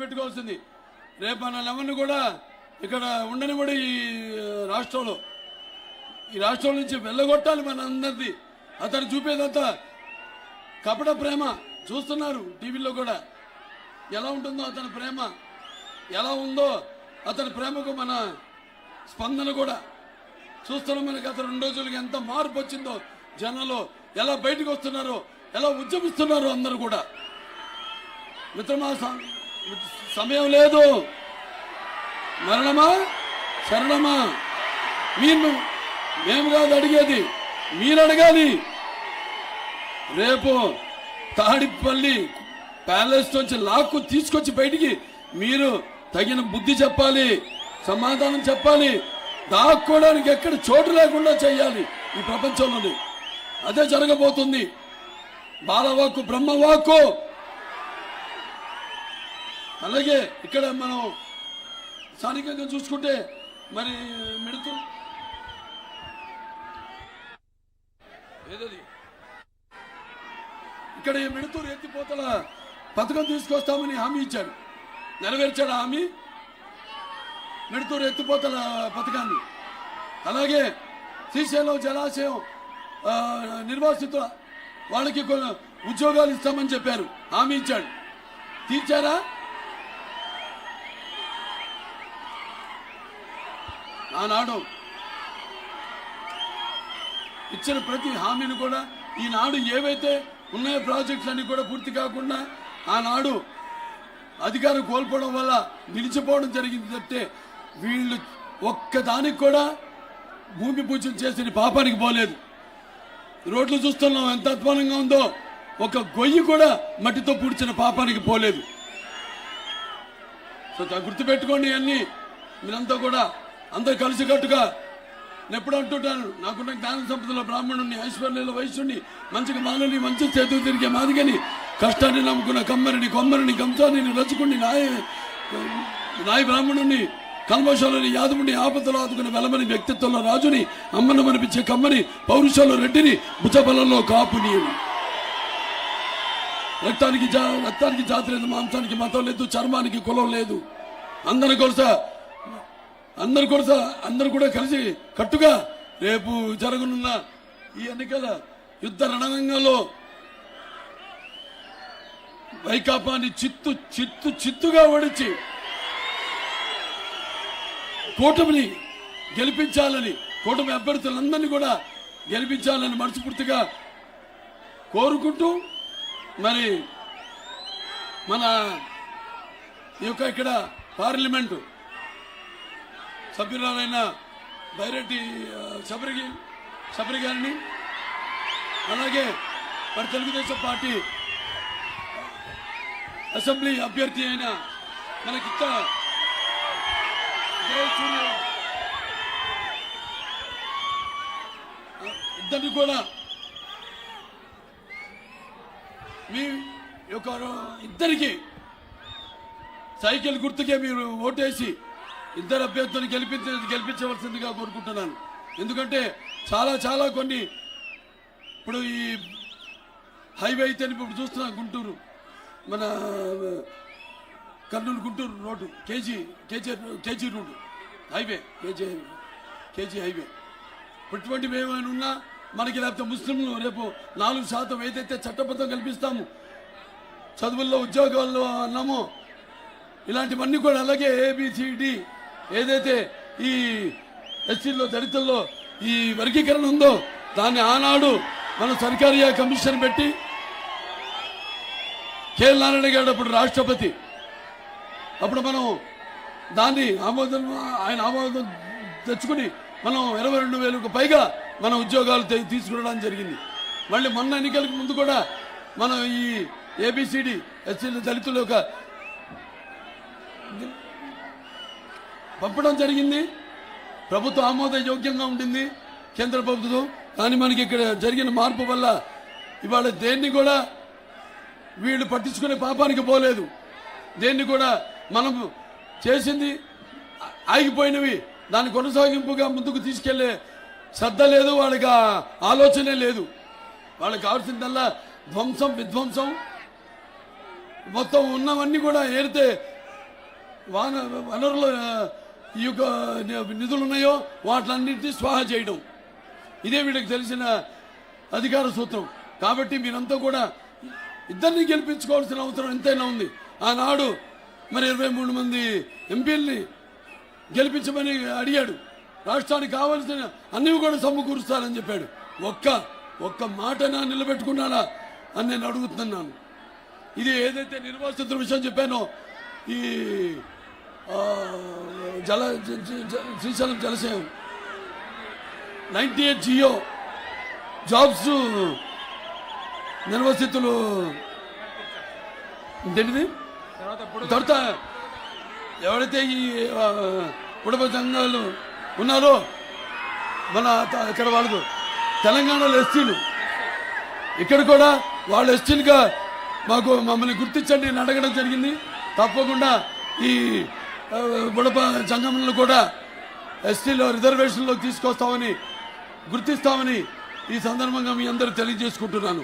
గుర్తుపెట్టుకోవాల్సింది. రేపు మన ఎవరిని కూడా ఇక్కడ ఉండనివ్వడు. ఈ రాష్ట్రం నుంచి వెళ్ళగొట్టాలి మన అందరిది. అతను చూపేదంతా కపట ప్రేమ చూస్తున్నారు. టీవీలో కూడా ఎలా ఉంటుందో అతని ప్రేమ, ఎలా ఉందో అతని ప్రేమకు మన స్పందన కూడా చూస్తున్నాం. మనకి అతను 2 రోజులకి ఎంత మార్పు వచ్చిందో, జనంలో ఎలా బయటకు వస్తున్నారో, ఎలా ఉద్యమిస్తున్నారో అందరూ కూడా. మిత్రమా, సమయం లేదు. మరణమా శరణమా మేము కాదు అడిగేది, మీరు అడగాలి. రేపు తాడిపల్లి ప్యాలెస్ నుంచి లాక్కు తీసుకొచ్చి బయటికి మీరు తగిన బుద్ధి చెప్పాలి, సమాధానం చెప్పాలి. దాక్కోవడానికి ఎక్కడ చోటు లేకుండా చేయాలి ఈ ప్రపంచంలోని. అదే జరగబోతుంది. బాలవాక్కు బ్రహ్మవాక్కు. అలాగే ఇక్కడ మనం స్థానికంగా చూసుకుంటే మరి మిడుతూ ఏదది ఇక్కడ ఈ మిడుతూరు ఎత్తిపోతల పథకం తీసుకొస్తామని హామీ ఇచ్చాడు. నెరవేర్చాడు హామీ, మిడుతూరు ఎత్తిపోతల పథకాన్ని. అలాగే శ్రీశైలం జలాశయం నిర్వాసితుల వాళ్ళకి ఉద్యోగాలు ఇస్తామని చెప్పారు, హామీ ఇచ్చాడు. తీర్చారా? ఆనాడు ఇచ్చిన ప్రతి హామీని కూడా ఈనాడు ఏవైతే ఉన్నాయో ప్రాజెక్టులన్నీ కూడా పూర్తి కాకుండా ఆనాడు అధికారం కోల్పోవడం వల్ల నిలిచిపోవడం జరిగింది తప్పితే వీళ్ళు ఒక్కదానికి కూడా భూమి పూజన చేసిన పాపానికి పోలేదు. రోడ్లు చూస్తున్నాం ఎంత అధ్వానంగా ఉందో, ఒక గొయ్యి కూడా మట్టితో పూడ్చిన పాపానికి పోలేదు. సో గుర్తుపెట్టుకోండి అన్ని. మీరంతా కూడా అందరు కలిసికట్టుగా నేను ఎప్పుడు అంటుంటాను, నాకున్న జ్ఞాన సంపదలో బ్రాహ్మణుని, ఐశ్వర్యంలో వైశ్యుని, మంచిగా మానవుని, మంచి చేతులు తిరిగే మాదిగని, కష్టాన్ని నమ్ముకున్న కమ్మరిని, కొమ్మరిని, కంసాని, రజకుని, నాయ బ్రాహ్మణుని, కల్మషంలోని యాదవుని, ఆపదలో ఆదుకుని వెలమని, వ్యక్తిత్వంలో రాజుని, అమ్మను అనిపించే కమ్మని, పౌరుషంలో రెడ్డిని, భుజబలంలో కాపుని. రక్తానికి జాతి లేదు, మాంసానికి మతం లేదు, చర్మానికి కులం లేదు. అందరు కూడా కలిసి కట్టుగా రేపు జరగనున్న ఈ ఎన్నికల యుద్ధ రణరంగంలో వైకాపాని చిత్తుగా ఓడించి కూటమిని గెలిపించాలని, కూటమి అభ్యర్థులందరినీ కూడా గెలిపించాలని మనస్ఫూర్తిగా కోరుకుంటూ మరి మన ఇక్కడ పార్లమెంటు సభ్యురాలైన బైరెడ్డి శబరి గారిని, అలాగే మరి తెలుగుదేశం పార్టీ అసెంబ్లీ అభ్యర్థి అయిన మనకిక్క జయసూర్య ఇద్దరిని కూడా మీ యొక్క ఇద్దరికి సైకిల్ గుర్తుకే మీరు ఓటేసి ఇద్దరు అభ్యర్థులను గెలిపించవలసిందిగా కోరుకుంటున్నాను. ఎందుకంటే చాలా కొన్ని ఇప్పుడు ఈ హైవే అయితే ఇప్పుడు చూస్తున్నా, గుంటూరు మన Kurnool Guntur road KG road highway, KG highway. ఇటువంటివి ఏమైనా ఉన్నా మనకి, లేకపోతే ముస్లింలు రేపు 4% ఏదైతే చట్టబద్ధం కల్పిస్తాము, చదువుల్లో ఉద్యోగాల్లో అన్నామో ఇలాంటివన్నీ కూడా, అలాగే ABCD ఏదైతే ఈ ఎస్సీల్లో దళితుల్లో ఈ వర్గీకరణ ఉందో దాన్ని ఆనాడు మనం సర్కారియా కమిషన్ పెట్టి కేఎల్ నారాయణ గారు అప్పుడు రాష్ట్రపతి, అప్పుడు మనం దాన్ని ఆయన ఆమోదం తెచ్చుకుని మనం 22,000కు పైగా మన ఉద్యోగాలు తీసుకురావడం జరిగింది. మళ్ళీ మొన్న ఎన్నికలకు ముందు కూడా మనం ఈ ABCD ఎస్సీల దళితుల యొక్క పంపడం జరిగింది. ప్రభుత్వ ఆమోద యోగ్యంగా ఉండింది కేంద్ర ప్రభుత్వం. కానీ మనకి ఇక్కడ జరిగిన మార్పు వల్ల ఇవాళ దేన్ని కూడా వీళ్ళు పట్టించుకునే పాపానికి పోలేదు. దేన్ని కూడా మనం చేసింది ఆగిపోయినవి దాని కొనసాగింపుగా ముందుకు తీసుకెళ్లే శ్రద్ధ లేదు, వాళ్ళకి ఆలోచనే లేదు. వాళ్ళకి కావాల్సిందల్లా విధ్వంసం, మొత్తం ఉన్నవన్నీ కూడా ఏరితే వనరుల ఈ యొక్క నిధులు ఉన్నాయో వాటిలన్నింటినీ స్వాహా చేయడం, ఇదే వీళ్ళకి తెలిసిన అధికార సూత్రం. కాబట్టి మీరంతా కూడా ఇద్దరిని గెలిపించుకోవాల్సిన అవసరం ఎంతైనా ఉంది. ఆనాడు మరి 23 మంది ఎంపీల్ని గెలిపించమని అడిగాడు. రాష్ట్రానికి కావాల్సిన అన్నీ కూడా సమకూరుస్తారని చెప్పాడు. ఒక్క మాటనా నిలబెట్టుకున్నాడా అని నేను అడుగుతున్నాను. ఇది ఏదైతే నిర్వాసితుల విషయం చెప్పానో, ఈ శ్రీశైలం జలశయం 98 జియో జాబ్స్ నిర్వాసితులు ఏంటిది తర్వాత ఎవరైతే ఈ కుటుంబ సంఘాలు ఉన్నారో మన ఇక్కడ వాళ్ళు తెలంగాణలో ఎస్టీలు, ఇక్కడ కూడా వాళ్ళు ఎస్టీలుగా మమ్మల్ని గుర్తించండి అని అడగడం జరిగింది. తప్పకుండా ఈ బుడప సంఘంలో కూడా ఎస్టీలో రిజర్వేషన్లో తీసుకొస్తామని గుర్తిస్తామని ఈ సందర్భంగా మీ అందరూ తెలియజేసుకుంటున్నాను.